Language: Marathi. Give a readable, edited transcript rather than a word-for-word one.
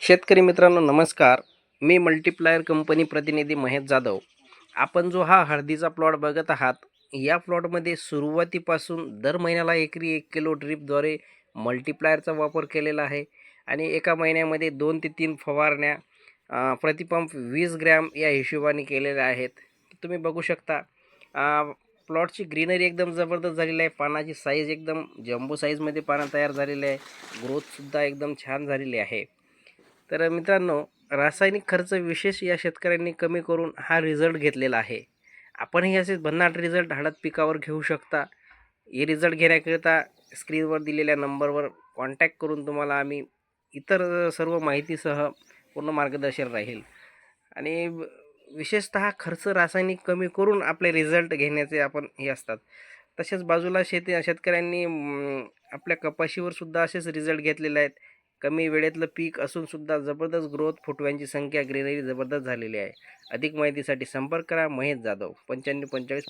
शेतकरी मित्रांनो नमस्कार. मी मल्टीप्लायर कंपनी प्रतिनिधी महेश जाधव. आपण जो हा हळदीचा प्लॉट बघत आहात, या प्लॉटमध्ये सुरुवातीपासून दर महिन्याला एकरी 1 किलो ड्रिपद्वारे मल्टीप्लायरचा वापर केलेला आहे आणि एका महिन्यामध्ये 2 ते 3 फवारण्या प्रतिपंप 20 ग्रॅम या हिशोबाने केलेल्या आहेत. तुम्ही बघू शकता प्लॉटची ग्रीनरी एकदम जबरदस्त झालेली आहे. पानाची साईज एकदम जम्बो साईजमध्ये पानं तयार झालेले आहे. ग्रोथसुद्धा एकदम छान झालेली आहे. तर मित्रांनो, रासायनिक खर्च विशेष या शेतकऱ्यांनी कमी करून हा रिझल्ट घेतलेला आहे. आपणही असेच भन्नाट रिझल्ट हळद पिकावर घेऊ शकता. हे रिझल्ट घेण्याकरिता स्क्रीनवर दिलेल्या नंबरवर कॉन्टॅक्ट करून तुम्हाला आम्ही इतर सर्व माहितीसह पूर्ण मार्गदर्शन राहील. आणि विशेषतः खर्च रासायनिक कमी करून आपले रिझल्ट घेण्याचे आपण हे असतात. तसेच बाजूला शेतकऱ्यांनी आपल्या कपाशीवर सुद्धा असेच रिझल्ट घेतलेले आहेत. कमी वेळेतलं पीक असून सुद्धा जबरदस्त ग्रोथ, फुटव्यांची संख्या, ग्रीनरी जबरदस्त झालेली आहे. अधिक माहितीसाठी संपर्क करा. महेश जाधव 95 45